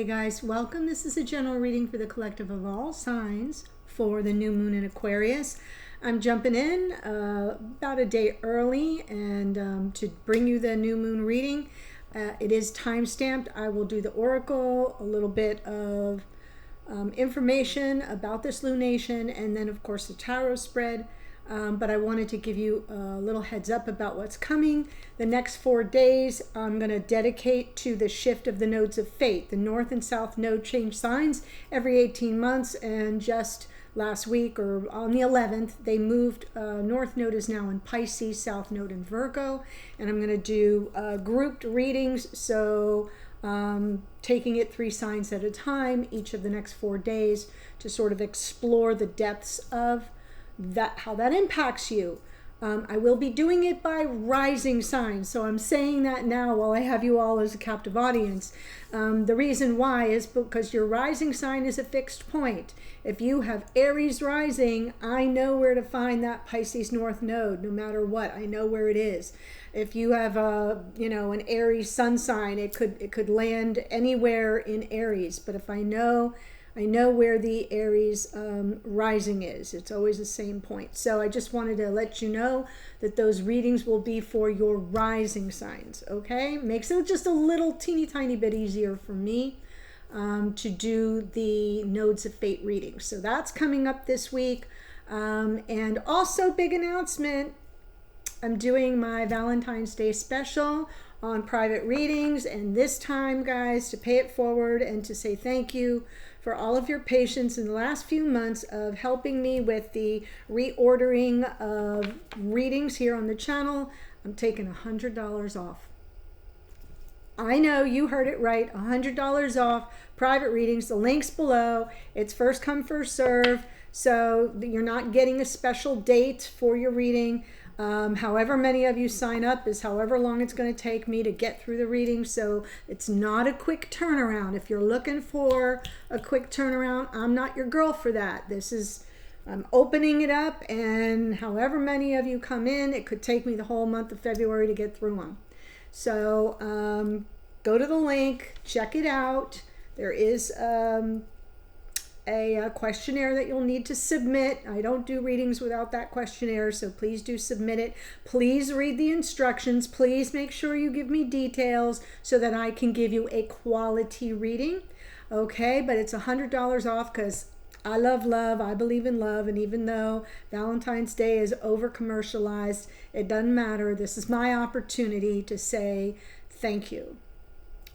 Hey guys, welcome. This is a general reading for the collective of all signs for the new moon in Aquarius. I'm jumping in about a day early and to bring you the new moon reading. It is time stamped. I will do the oracle, a little bit of information about this lunation, and then of course the tarot spread. But I wanted to give you a little heads up about what's coming. The next 4 days I'm going to dedicate to the shift of the nodes of fate. The north and south node change signs every 18 months, and just last week or on the 11th they moved. North node is now in Pisces, south node in Virgo, and I'm going to do grouped readings, so taking it 3 signs at a time each of the next 4 days to sort of explore the depths of that, how that impacts you. I will be doing it by rising signs, so I'm saying that now while I have you all as a captive audience. The reason why is because your rising sign is a fixed point. If you have Aries rising, I know where to find that Pisces North node, no matter what. I know where it is. If you have an Aries sun sign, it could land anywhere in Aries. But if I know where the Aries rising is. It's always the same point. So I just wanted to let you know that those readings will be for your rising signs, okay? Makes it just a little teeny tiny bit easier for me to do the nodes of fate readings. So that's coming up this week. And also, big announcement, I'm doing my Valentine's Day special on private readings, and this time, guys, to pay it forward and to say thank you for all of your patience in the last few months of helping me with the reordering of readings here on the channel. I'm taking $100 off. I know you heard it right, $100 off private readings. The link's below. It's first come, first serve, so you're not getting a special date for your reading. However many of you sign up is however long it's going to take me to get through the reading. So it's not a quick turnaround. If you're looking for a quick turnaround, I'm not your girl for that. I'm opening it up, and however many of you come in, it could take me the whole month of February to get through them. So go to the link, check it out. There is a questionnaire that you'll need to submit. I don't do readings without that questionnaire, so please do submit it. Please read the instructions. Please make sure you give me details so that I can give you a quality reading. Okay, but it's $100 off because I love love. I believe in love, and even though Valentine's Day is over commercialized, it doesn't matter. This is my opportunity to say thank you.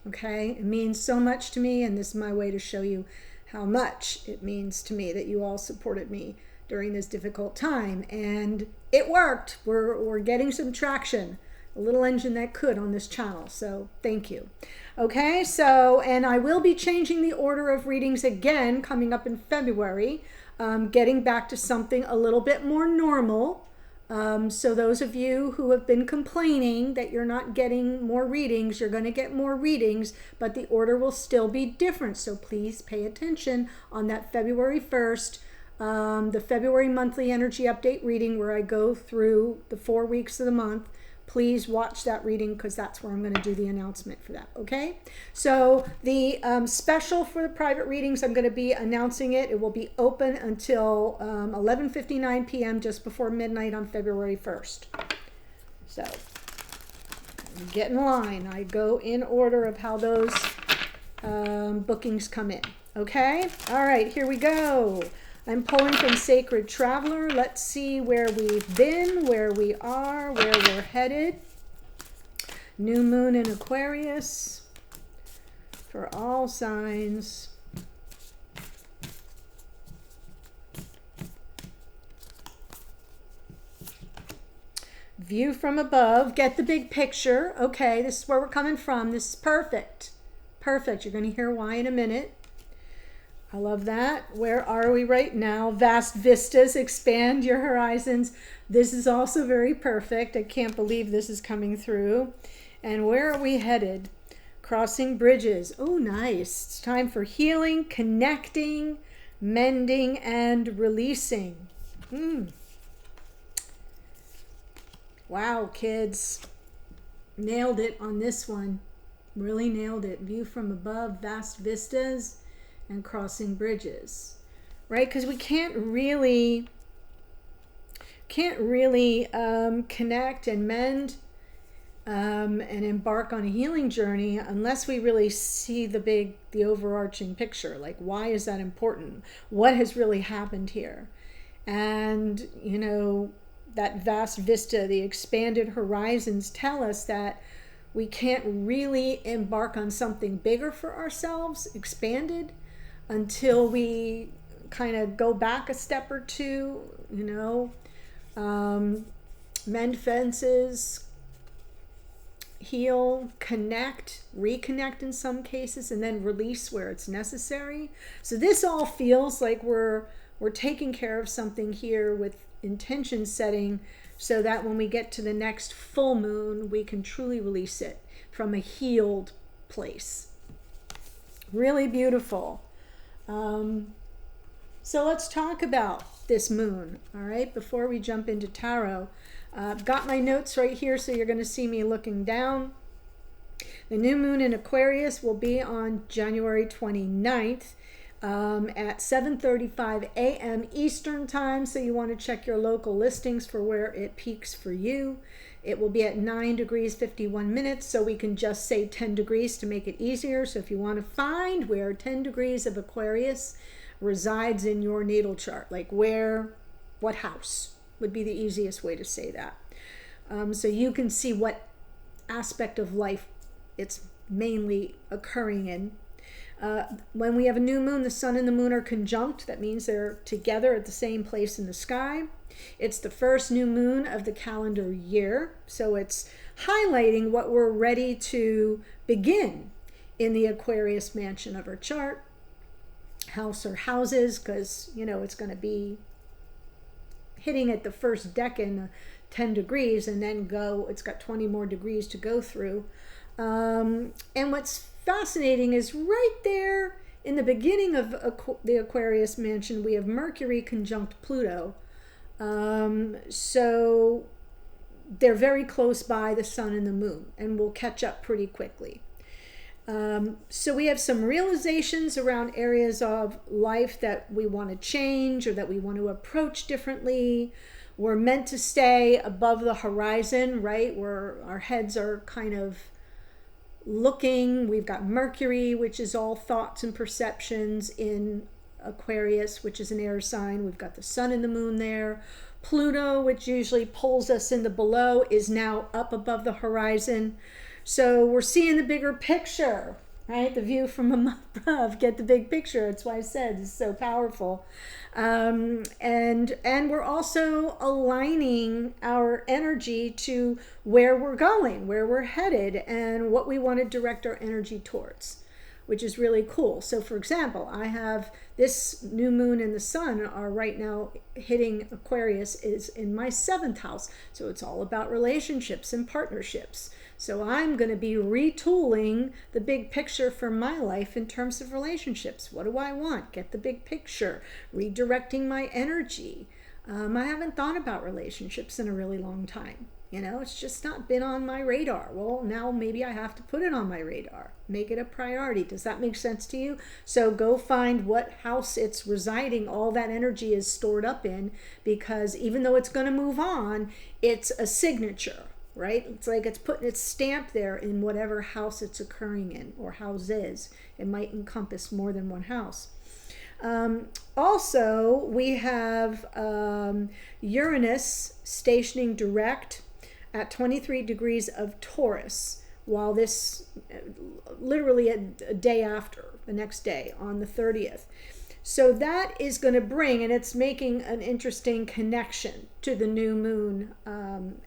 Okay, it means so much to me, and this is my way to show you how much it means to me that you all supported me during this difficult time. And it worked. We're getting some traction, a little engine that could on this channel. So thank you. Okay, so, and I will be changing the order of readings again coming up in February, getting back to something a little bit more normal. So those of you who have been complaining that you're not getting more readings, you're going to get more readings, but the order will still be different. So please pay attention on that February 1st, the February monthly energy update reading where I go through the 4 weeks of the month. Please watch that reading because that's where I'm going to do the announcement for that, okay? So the special for the private readings, I'm going to be announcing it. It will be open until 11:59 p.m. just before midnight on February 1st. So get in line. I go in order of how those bookings come in, okay? All right, here we go. I'm pulling from Sacred Traveler. Let's see where we've been, where we are, where we're headed. New moon in Aquarius for all signs. View from above. Get the big picture. Okay, this is where we're coming from. This is perfect. Perfect. You're going to hear why in a minute. I love that. Where are we right now? Vast vistas, expand your horizons. This is also very perfect. I can't believe this is coming through. And where are we headed? Crossing bridges. Oh, nice. It's time for healing, connecting, mending, and releasing. Wow, kids. Nailed it on this one. Really nailed it. View from above, vast vistas, and crossing bridges. Right? Because we can't really connect and mend and embark on a healing journey unless we really see the overarching picture. Like, why is that important? What has really happened here? And, you know, that vast vista, the expanded horizons tell us that we can't really embark on something bigger for ourselves, expanded, until we kind of go back a step or two, you know, mend fences, heal, connect, reconnect in some cases, and then release where it's necessary. So this all feels like we're taking care of something here with intention setting, so that when we get to the next full moon, we can truly release it from a healed place. Really beautiful. So let's talk about this moon, all right, before we jump into tarot. I've got my notes right here, so you're going to see me looking down. The new moon in Aquarius will be on January 29th at 7:35 a.m. Eastern time, so you want to check your local listings for where it peaks for you. It will be at 9 degrees 51 minutes, so we can just say 10 degrees to make it easier. So if you want to find where 10 degrees of Aquarius resides in your natal chart, like where, what house would be the easiest way to say that. So you can see what aspect of life it's mainly occurring in. When we have a new moon, the sun and the moon are conjunct. That means they're together at the same place in the sky. It's the first new moon of the calendar year, so it's highlighting what we're ready to begin in the Aquarius mansion of our chart, house or houses, because, you know, it's going to be hitting at the first decan 10 degrees, and then it's got 20 more degrees to go through. And what's fascinating is right there in the beginning of the Aquarius mansion, we have Mercury conjunct Pluto. So they're very close by the sun and the moon, and we'll catch up pretty quickly. So we have some realizations around areas of life that we want to change or that we want to approach differently. We're meant to stay above the horizon, right? Where our heads are kind of looking. We've got Mercury, which is all thoughts and perceptions in Aquarius, which is an air sign. We've got the sun and the moon there. Pluto, which usually pulls us in the below, is now up above the horizon. So we're seeing the bigger picture, right? The view from above, get the big picture. That's why I said it's so powerful. And we're also aligning our energy to where we're going, where we're headed, and what we want to direct our energy towards, which is really cool. So for example, I have this new moon and the sun are right now hitting Aquarius, is in my 7th house. So it's all about relationships and partnerships. So I'm going to be retooling the big picture for my life in terms of relationships. What do I want? Get the big picture, redirecting my energy. I haven't thought about relationships in a really long time. You know, it's just not been on my radar. Well, now maybe I have to put it on my radar, make it a priority. Does that make sense to you? So go find what house it's residing, all that energy is stored up in, because even though it's going to move on, it's a signature, right? It's like it's putting its stamp there in whatever house it's occurring in, or houses. It might encompass more than one house. Also, we have Uranus stationing direct at 23 degrees of Taurus, while this literally a day after, the next day on the 30th. So that is going to bring, and it's making an interesting connection to the new moon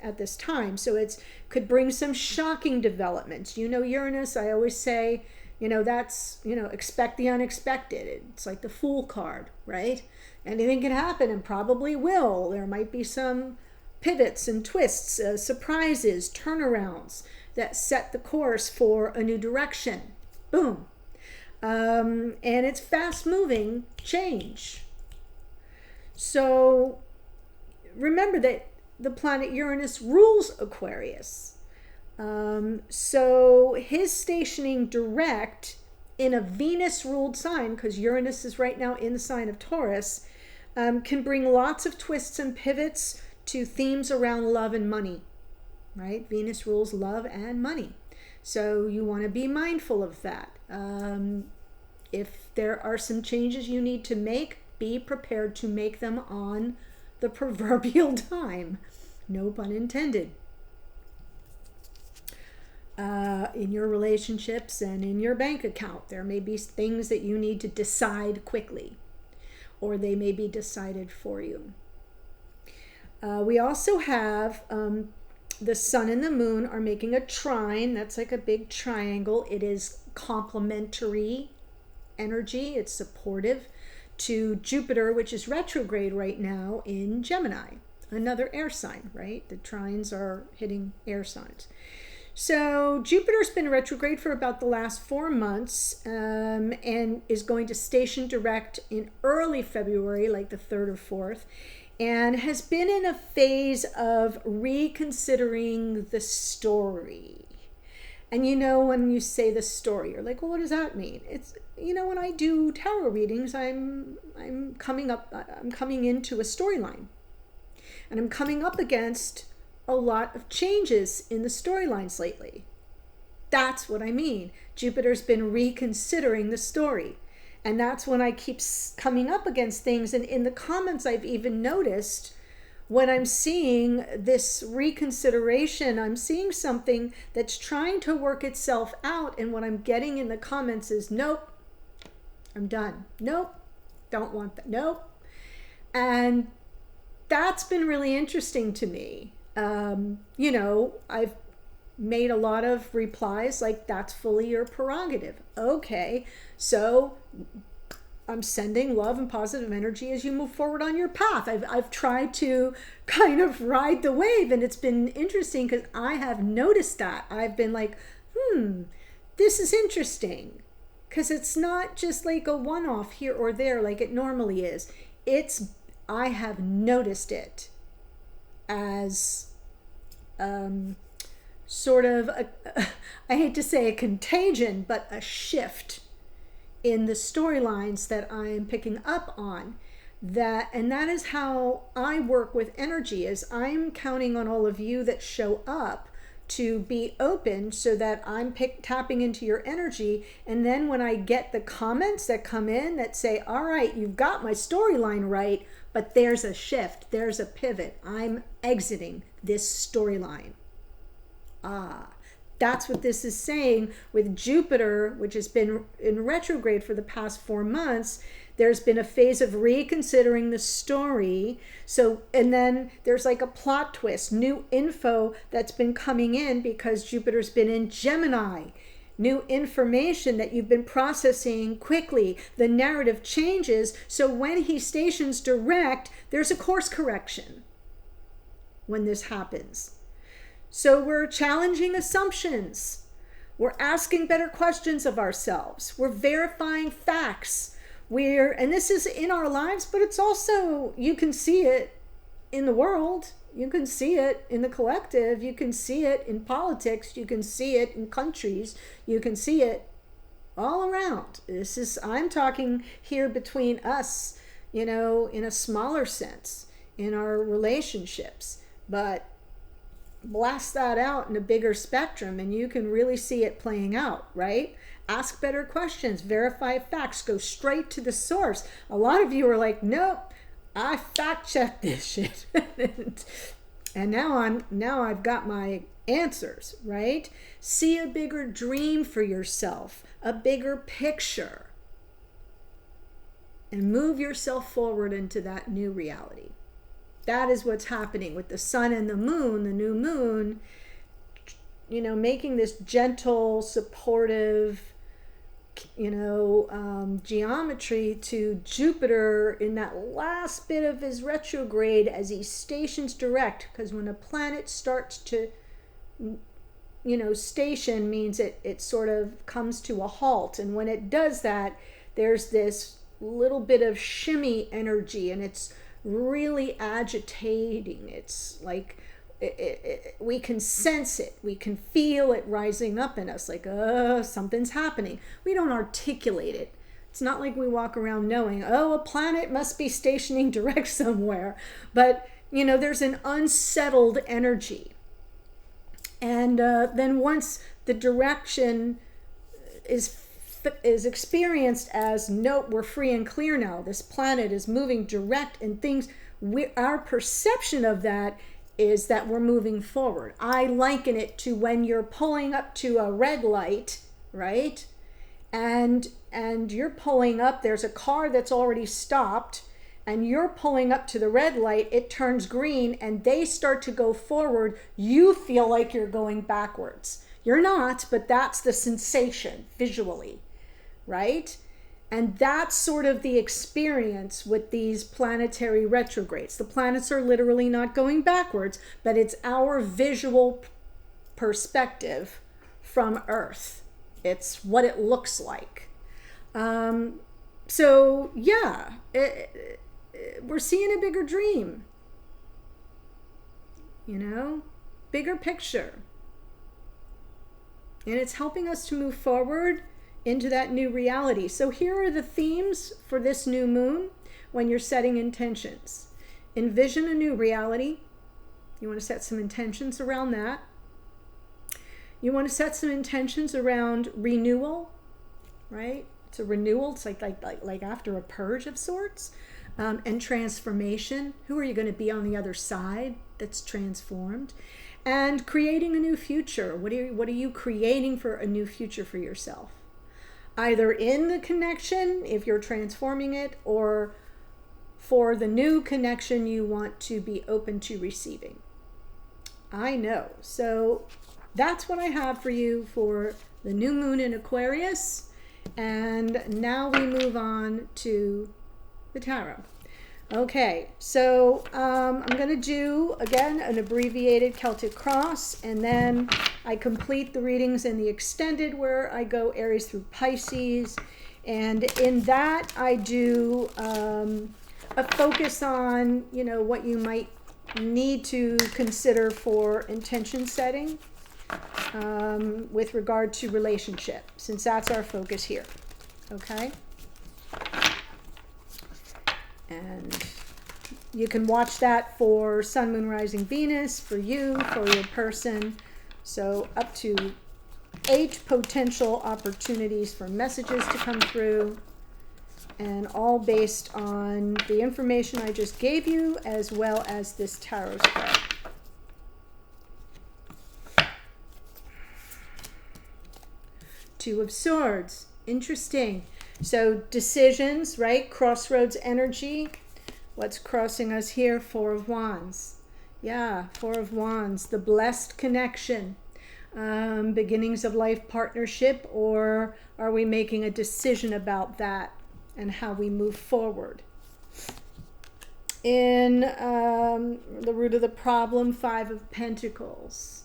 at this time. So it could bring some shocking developments. You know, Uranus, I always say, you know, that's, you know, expect the unexpected. It's like the Fool card, right? Anything can happen, and probably will. There might be some pivots and twists, surprises, turnarounds that set the course for a new direction. Boom. And it's fast moving change. So remember that the planet Uranus rules Aquarius. So his stationing direct in a Venus-ruled sign, because Uranus is right now in the sign of Taurus, can bring lots of twists and pivots to themes around love and money, right? Venus rules love and money. So you want to be mindful of that. If there are some changes you need to make, be prepared to make them on the proverbial dime. No pun intended. In your relationships and in your bank account, there may be things that you need to decide quickly, or they may be decided for you. We also have the sun and the moon are making a trine. That's like a big triangle. It is complementary energy. It's supportive to Jupiter, which is retrograde right now in Gemini, another air sign, right? The trines are hitting air signs. So Jupiter's been retrograde for about the last 4 months, and is going to station direct in early February, like the 3rd or 4th, and has been in a phase of reconsidering the story. And you know, when you say the story, you're like, well, what does that mean? It's, you know, when I do tarot readings, I'm coming into a storyline, and I'm coming up against a lot of changes in the storylines lately. That's what I mean. Jupiter's been reconsidering the story. And that's when I keep coming up against things. And in the comments, I've even noticed when I'm seeing this reconsideration, I'm seeing something that's trying to work itself out. And what I'm getting in the comments is, nope, I'm done. Nope, don't want that. Nope. And that's been really interesting to me. You know, I've made a lot of replies like, that's fully your prerogative. Okay, so I'm sending love and positive energy as you move forward on your path. I've tried to kind of ride the wave, and it's been interesting because I have noticed that. I've been like, this is interesting, because it's not just like a one-off here or there like it normally is. I have noticed it as sort of I hate to say a contagion, but a shift in the storylines that I am picking up on. And that is how I work with energy, is I'm counting on all of you that show up to be open, so that I'm tapping into your energy. And then when I get the comments that come in that say, all right, you've got my storyline right, but there's a shift, there's a pivot, I'm exiting this storyline. That's what this is saying with Jupiter, which has been in retrograde for the past 4 months. There's been a phase of reconsidering the story. So, and then there's like a plot twist, new info that's been coming in because Jupiter's been in Gemini. New information that you've been processing quickly. The narrative changes. So when he stations direct, there's a course correction when this happens. So we're challenging assumptions. We're asking better questions of ourselves. We're verifying facts. And this is in our lives, but it's also, you can see it in the world. You can see it in the collective. You can see it in politics. You can see it in countries. You can see it all around. I'm talking here between us, you know, in a smaller sense, in our relationships. But blast that out in a bigger spectrum and you can really see it playing out, right? Ask better questions, verify facts, go straight to the source. A lot of you are like, nope, I fact checked this shit. And now I've got my answers, right? See a bigger dream for yourself, a bigger picture, and move yourself forward into that new reality. That is what's happening with the sun and the moon, the new moon, you know, making this gentle, supportive, geometry to Jupiter in that last bit of his retrograde as he stations direct. Because when a planet starts to, station means it sort of comes to a halt. And when it does that, there's this little bit of shimmy energy and it's really agitating. It's like we can sense it. We can feel it rising up in us, like, something's happening. We don't articulate it. It's not like we walk around knowing, a planet must be stationing direct somewhere. But, there's an unsettled energy. And then once the direction is experienced as, no, we're free and clear now, this planet is moving direct, and things, our perception of that is that we're moving forward. I liken it to when you're pulling up to a red light, right? And you're pulling up, there's a car that's already stopped, and you're pulling up to the red light, it turns green, and they start to go forward. You feel like you're going backwards. You're not, but that's the sensation visually, right? And that's sort of the experience with these planetary retrogrades. The planets are literally not going backwards, but it's our visual perspective from Earth. It's what it looks like. So yeah, we're seeing a bigger dream, bigger picture. And it's helping us to move forward into that new reality. So here are the themes for this new moon when you're setting intentions. Envision a new reality. You want to set some intentions around that. You want to set some intentions around renewal, right? It's a renewal. It's like after a purge of sorts. And transformation. Who are you going to be on the other side that's transformed? And creating a new future. What are you creating for a new future for yourself? Either in the connection, if you're transforming it, or for the new connection you want to be open to receiving. I know. So that's what I have for you for the new moon in Aquarius. And now we move on to the tarot. Okay, so I'm going to do, again, an abbreviated Celtic cross, and then I complete the readings in the extended where I go Aries through Pisces. And in that, I do a focus on, what you might need to consider for intention setting with regard to relationship, since that's our focus here. Okay? And you can watch that for Sun, Moon, Rising, Venus, for you, for your person. So up to 8 potential opportunities for messages to come through, and all based on the information I just gave you, as well as this tarot spread. Two of Swords. Interesting. So decisions, right? Crossroads energy. What's crossing us here? Four of Wands. Yeah, Four of Wands. The blessed connection. Beginnings of life partnership, or are we making a decision about that and how we move forward? In the root of the problem, Five of Pentacles.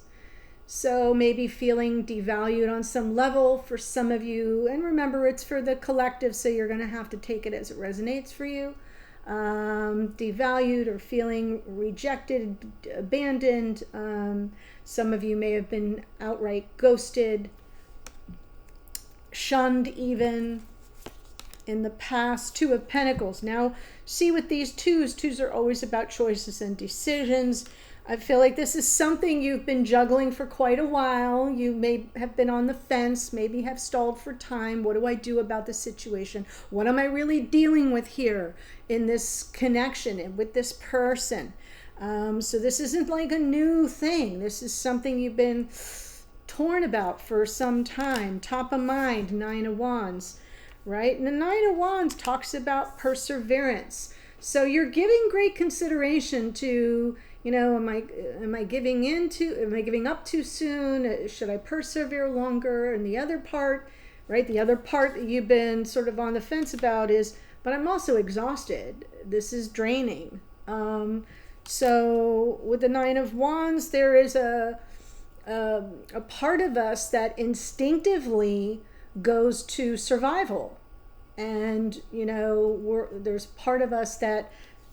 So maybe feeling devalued on some level for some of you. And remember, it's for the collective, so you're going to have to take it as it resonates for you. Devalued or feeling rejected, abandoned. Some of you may have been outright ghosted, shunned even in the past. Two of Pentacles. Now, see with these twos are always about choices and decisions. I feel like this is something you've been juggling for quite a while. You may have been on the fence, maybe have stalled for time. What do I do about the situation? What am I really dealing with here in this connection and with this person? So this isn't like a new thing. This is something you've been torn about for some time. Top of mind, Nine of Wands, right? And the Nine of Wands talks about perseverance. So you're giving great consideration to, am I giving up too soon? Should I persevere longer? And the other part, right? The other part that you've been sort of on the fence about is, but I'm also exhausted. This is draining. So with the Nine of Wands, there is a part of us that instinctively goes to survival. And, there's part of us that,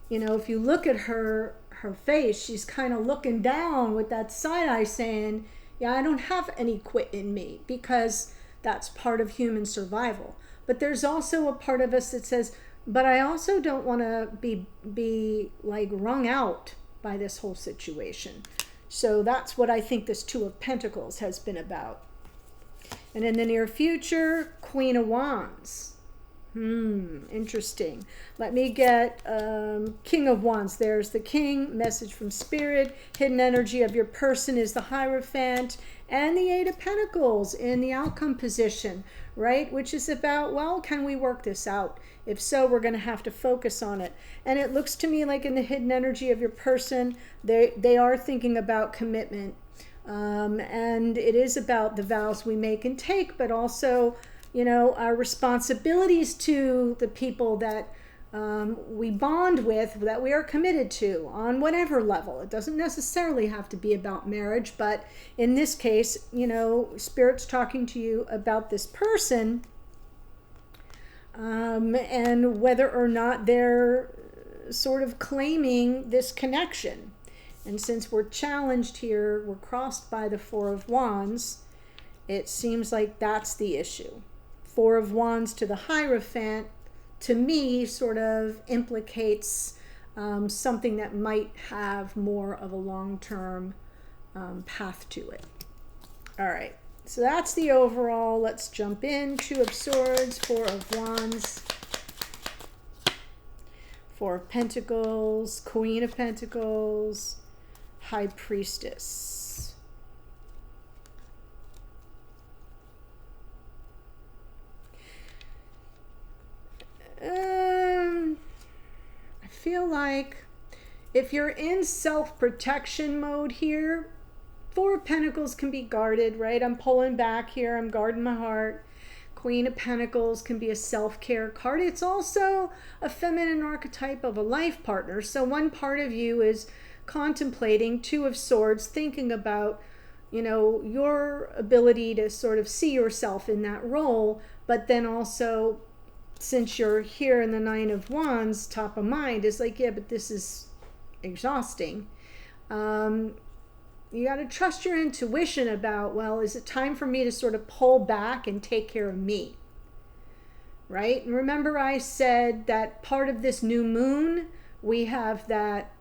if you look at her her face, she's kind of looking down with that side eye saying, yeah, I don't have any quit in me, because that's part of human survival. But there's also a part of us that says, but I also don't want to be like wrung out by this whole situation. So that's what I think this Two of Pentacles has been about. And in the near future, Queen of Wands. Interesting. Let me get King of Wands. There's the King, message from Spirit. Hidden energy of your person is the Hierophant. And the Eight of Pentacles in the outcome position, right? Which is about, well, can we work this out? If so, we're going to have to focus on it. And it looks to me like in the hidden energy of your person, they are thinking about commitment. And it is about the vows we make and take, but also, you know, our responsibilities to the people that we bond with, that we are committed to on whatever level. It doesn't necessarily have to be about marriage, but in this case, you know, Spirit's talking to you about this person, and whether or not they're sort of claiming this connection. And since we're challenged here, we're crossed by the Four of Wands, it seems like that's the issue. Four of Wands to the Hierophant, to me, sort of implicates something that might have more of a long-term path to it. All right, so that's the overall. Let's jump in. Two of Swords, Four of Wands, Four of Pentacles, Queen of Pentacles, High Priestess. I feel like if you're in self-protection mode here, Four of Pentacles can be guarded, right? I'm pulling back here. I'm guarding my heart. Queen of Pentacles can be a self-care card. It's also a feminine archetype of a life partner. So one part of you is contemplating. Two of Swords, thinking about, you know, your ability to sort of see yourself in that role, but then also, since you're here in the Nine of Wands, top of mind is like, yeah, but this is exhausting. You got to trust your intuition about, well, is it time for me to sort of pull back and take care of me? Right? And remember I said that part of this new moon, we have that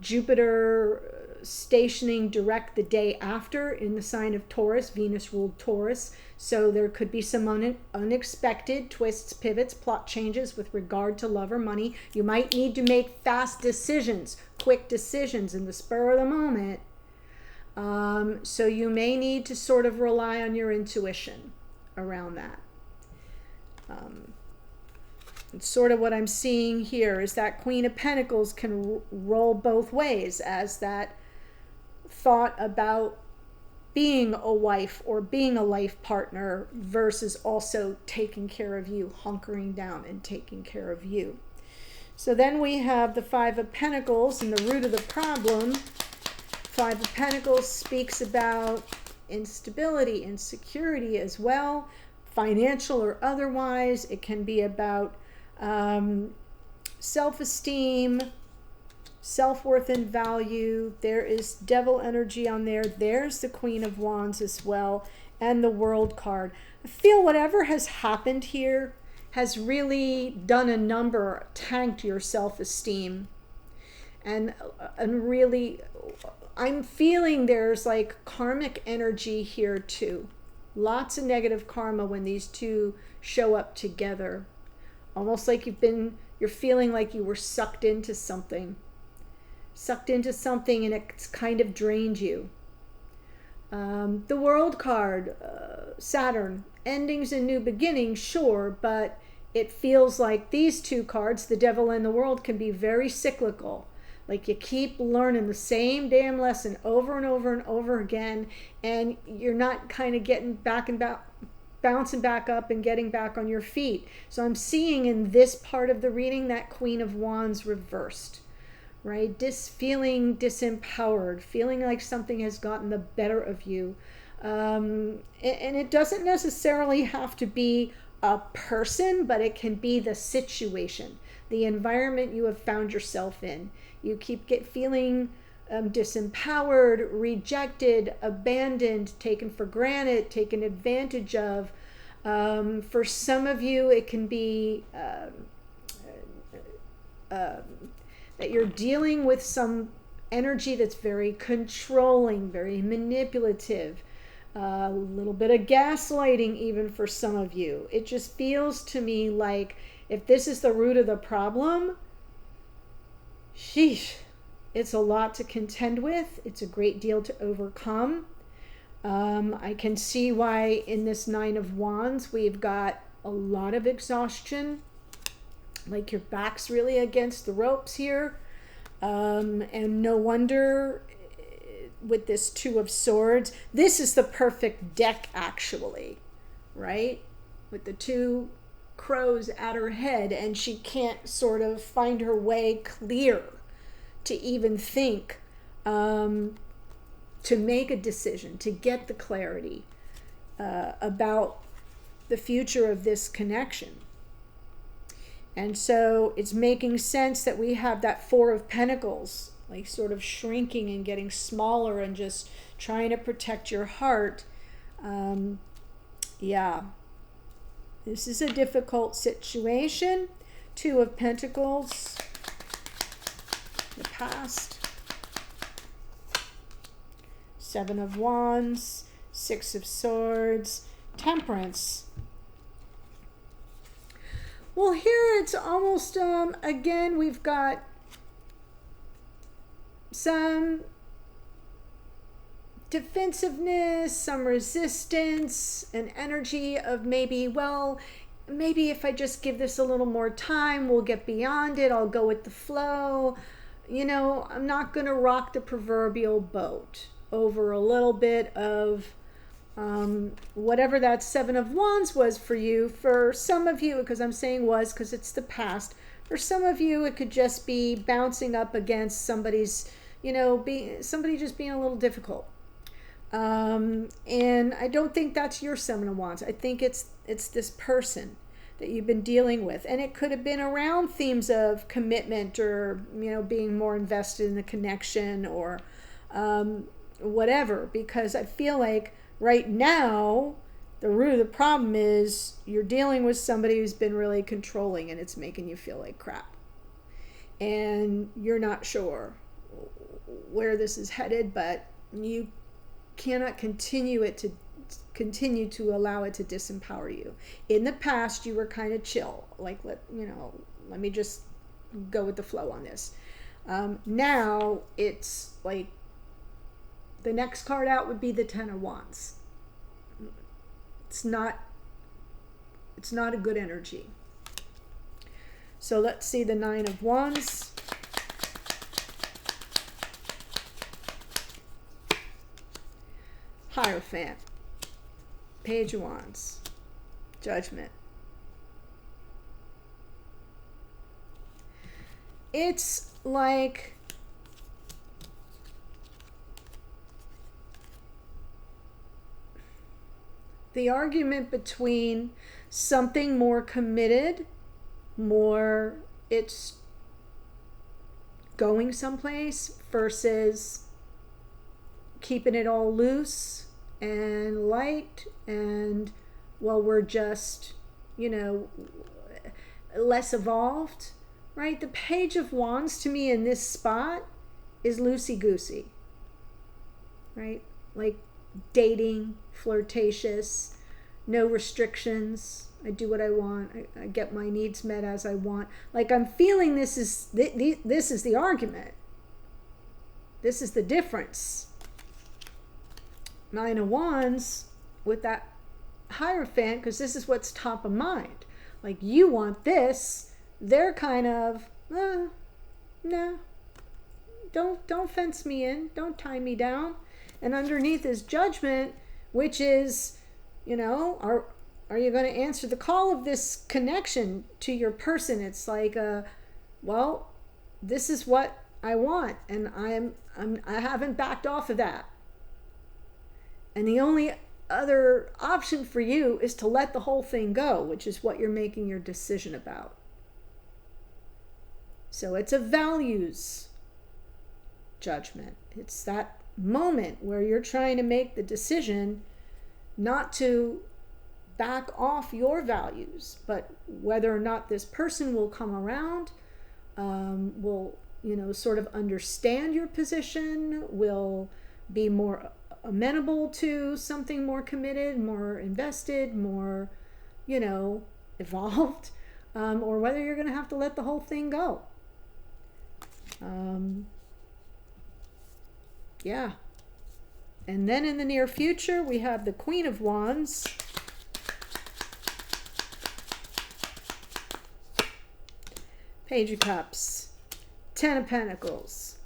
Jupiter stationing direct the day after in the sign of Taurus. Venus ruled Taurus. So there could be some unexpected twists, pivots, plot changes with regard to love or money. You might need to make fast decisions, quick decisions in the spur of the moment. So you may need to sort of rely on your intuition around that. It's sort of what I'm seeing here is that Queen of Pentacles can roll both ways, as that thought about being a wife or being a life partner versus also taking care of you, hunkering down and taking care of you. So then we have the Five of Pentacles and the root of the problem. Five of Pentacles speaks about instability, insecurity as well, financial or otherwise. It can be about self-esteem, self-worth and value. There is devil energy on there. There's the Queen of Wands as well, and the World card. I feel whatever has happened here has really done a number, tanked your self-esteem. And really, I'm feeling there's like karmic energy here too. Lots of negative karma when these two show up together. Almost like you're feeling like you were sucked into something and it's kind of drained you. The World card, Saturn, endings and new beginnings, sure, but it feels like these two cards, the Devil and the World, can be very cyclical. Like you keep learning the same damn lesson over and over and over again, and you're not kind of getting back and back, bouncing back up and getting back on your feet. So I'm seeing in this part of the reading that Queen of Wands reversed, right? Feeling disempowered, feeling like something has gotten the better of you. And it doesn't necessarily have to be a person, but it can be the situation, the environment you have found yourself in. You keep feeling disempowered, rejected, abandoned, taken for granted, taken advantage of. For some of you, it can be that you're dealing with some energy that's very controlling, very manipulative, a little bit of gaslighting even for some of you. It just feels to me like if this is the root of the problem, sheesh, it's a lot to contend with. It's a great deal to overcome. I can see why in this Nine of Wands we've got a lot of exhaustion, like your back's really against the ropes here. And no wonder with this Two of Swords, this is the perfect deck actually, right? With the two crows at her head, and she can't sort of find her way clear to even think, to make a decision, to get the clarity about the future of this connection. And so it's making sense that we have that Four of Pentacles, like sort of shrinking and getting smaller and just trying to protect your heart. Yeah, this is a difficult situation. Two of Pentacles, the past. Seven of Wands, Six of Swords, Temperance. Well, here it's almost, again, we've got some defensiveness, some resistance, an energy of maybe, well, maybe if I just give this a little more time, we'll get beyond it. I'll go with the flow. You know, I'm not going to rock the proverbial boat over a little bit of whatever that Seven of Wands was for you. For some of you, because I'm saying was because it's the past, for some of you it could just be bouncing up against somebody's, you know, somebody just being a little difficult. And I don't think that's your Seven of Wands. I think it's this person that you've been dealing with, and it could have been around themes of commitment or, you know, being more invested in the connection or whatever, because I feel like right now, the root of the problem is you're dealing with somebody who's been really controlling and it's making you feel like crap. And you're not sure where this is headed, but you cannot continue to allow it to disempower you. In the past, you were kind of chill, like, let me just go with the flow on this. Now it's like, the next card out would be the Ten of Wands. It's not a good energy. So let's see the Nine of Wands. Hierophant. Page of Wands. Judgment. It's like the argument between something more committed, more it's going someplace, versus keeping it all loose and light and, well, we're just, you know, less evolved, right? The Page of Wands to me in this spot is loosey-goosey, right? Like dating, flirtatious, no restrictions. I do what I want. I get my needs met as I want. Like, I'm feeling this is the argument. This is the difference. Nine of Wands with that Hierophant, because this is what's top of mind. Like, you want this. They're kind of, no, don't fence me in. Don't tie me down. And underneath is Judgment, which is, you know, are you going to answer the call of this connection to your person? It's like, well, this is what I want, and I haven't backed off of that. And the only other option for you is to let the whole thing go, which is what you're making your decision about. So it's a values judgment. It's that moment where you're trying to make the decision not to back off your values, but whether or not this person will come around, will, sort of understand your position, will be more amenable to something more committed, more invested, more, evolved, or whether you're going to have to let the whole thing go. Yeah. And then in the near future, we have the Queen of Wands. Page of Cups. Ten of Pentacles.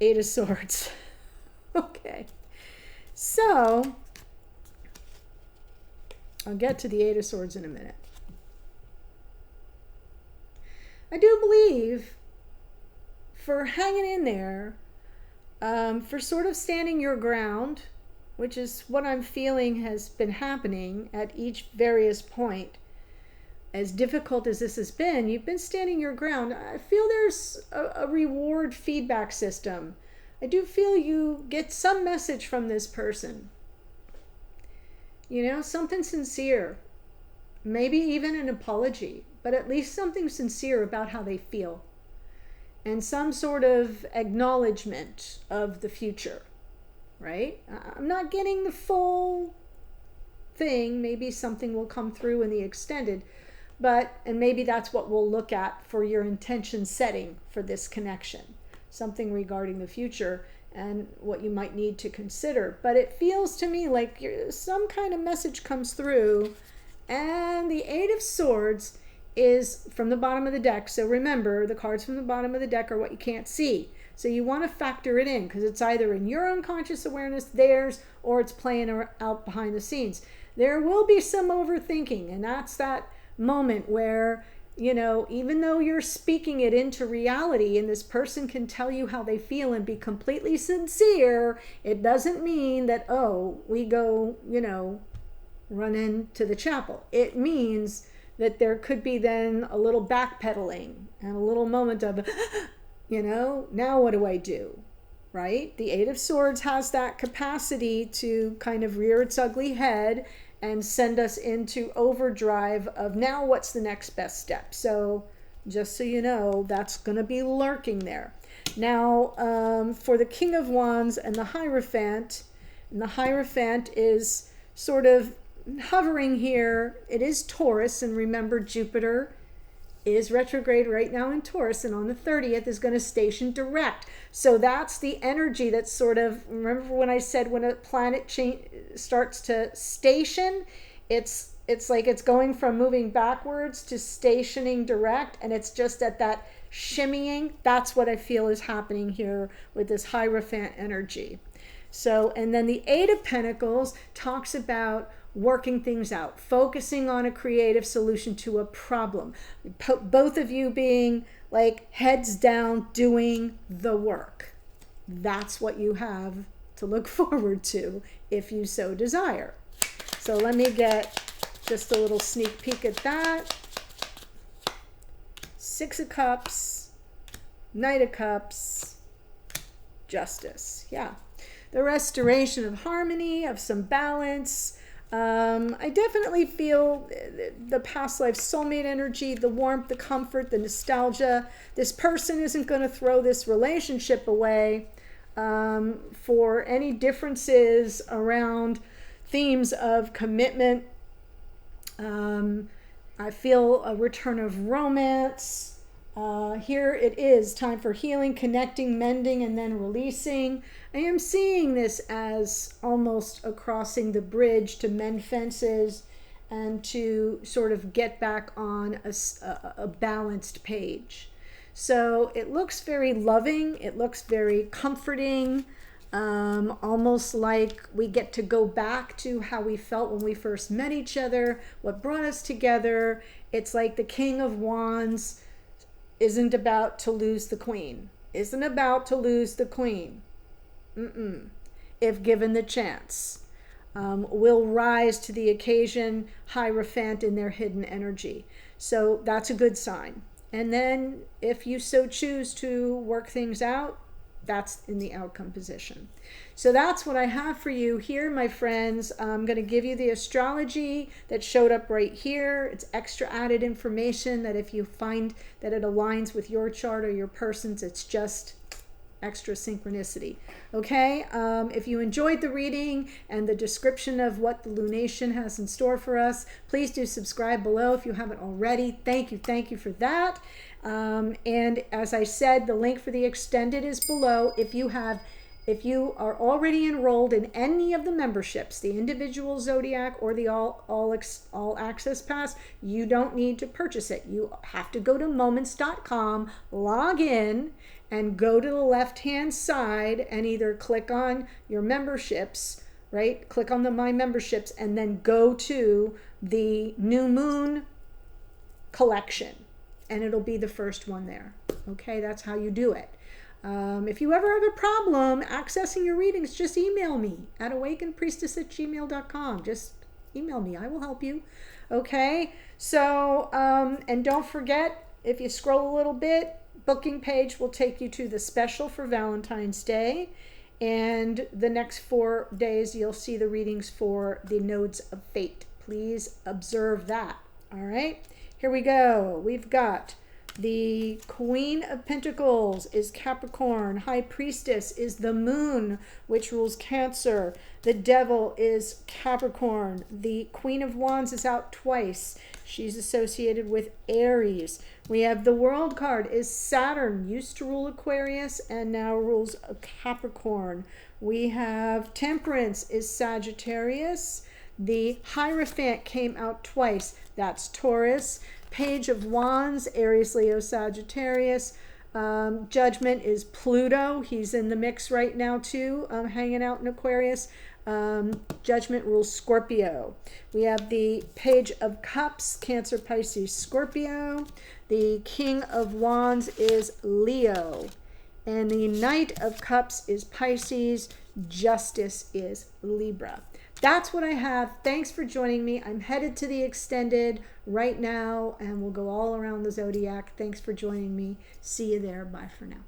Eight of Swords. Okay. So, I'll get to the Eight of Swords in a minute. I do believe for hanging in there, for sort of standing your ground, which is what I'm feeling has been happening at each various point. As difficult as this has been, you've been standing your ground. I feel there's a reward feedback system. I do feel you get some message from this person. Something sincere. Maybe even an apology, but at least something sincere about how they feel. And some sort of acknowledgement of the future, right? I'm not getting the full thing. Maybe something will come through in the extended, and maybe that's what we'll look at for your intention setting for this connection. Something regarding the future and what you might need to consider. But it feels to me like some kind of message comes through, and the Eight of Swords is from the bottom of the deck. So remember, the cards from the bottom of the deck are what you can't see. So you want to factor it in, because it's either in your unconscious awareness, theirs, or it's playing out behind the scenes. There will be some overthinking, and that's that moment where, even though you're speaking it into reality and this person can tell you how they feel and be completely sincere, it doesn't mean that, we go, run into the chapel. It means that there could be then a little backpedaling and a little moment of, now what do I do, right? The Eight of Swords has that capacity to kind of rear its ugly head and send us into overdrive of now what's the next best step. So just so you know, that's going to be lurking there. Now, for the King of Wands and the Hierophant is sort of hovering here. It is Taurus, and remember, Jupiter is retrograde right now in Taurus, and on the 30th is going to station direct. So that's the energy that's sort of, remember when I said when a planet starts to station, it's like it's going from moving backwards to stationing direct, and it's just at that shimmying. That's what I feel is happening here with this Hierophant energy. So, and then the Eight of Pentacles talks about working things out, focusing on a creative solution to a problem. Both of you being like heads down, doing the work. That's what you have to look forward to if you so desire. So let me get just a little sneak peek at that. Six of Cups, Knight of Cups, Justice. Yeah. The restoration of harmony, of some balance. I definitely feel the past life soulmate energy, the warmth, the comfort, the nostalgia. This person isn't going to throw this relationship away for any differences around themes of commitment. I feel a return of romance. Here it is, time for healing, connecting, mending, and then releasing. I am seeing this as almost a crossing the bridge to mend fences and to sort of get back on a balanced page. So it looks very loving. It looks very comforting, almost like we get to go back to how we felt when we first met each other, what brought us together. It's like the King of Wands isn't about to lose the Queen. Isn't about to lose the Queen. If given the chance. will rise to the occasion, Hierophant in their hidden energy. So that's a good sign. And then if you so choose to work things out, that's in the outcome position. So that's what I have for you here, my friends. I'm going to give you the astrology that showed up right here. It's extra added information that if you find that it aligns with your chart or your person's, it's just extra synchronicity. Okay, if you enjoyed the reading and the description of what the lunation has in store for us, please do subscribe below if you haven't already. Thank you for that. And as I said, the link for the extended is below. If you are already enrolled in any of the memberships, the individual zodiac or the all access pass, you don't need to purchase it. You have to go to moments.com, log in, and go to the left hand side and either click on your memberships, right? Click on the My Memberships and then go to the New Moon collection and it'll be the first one there. Okay, that's how you do it. If you ever have a problem accessing your readings, just email me at awakenedpriestess@gmail.com. Just email me. I will help you. Okay, so, and don't forget, if you scroll a little bit, booking page will take you to the special for Valentine's Day. And the next 4 days, you'll see the readings for the Nodes of Fate. Please observe that. All right, here we go. We've got the Queen of Pentacles is Capricorn. High Priestess is the Moon, which rules Cancer. The Devil is Capricorn. The Queen of Wands is out twice. She's associated with Aries. We have the World card is Saturn, used to rule Aquarius and now rules Capricorn. We have Temperance is Sagittarius. The Hierophant came out twice. That's Taurus. Page of Wands, Aries, Leo, Sagittarius. Judgment is Pluto. He's in the mix right now too, hanging out in Aquarius. Judgment rules Scorpio. We have the Page of Cups, Cancer, Pisces, Scorpio. The King of Wands is Leo. And the Knight of Cups is Pisces. Justice is Libra. That's what I have. Thanks for joining me. I'm headed to the extended right now, and we'll go all around the zodiac. Thanks for joining me. See you there. Bye for now.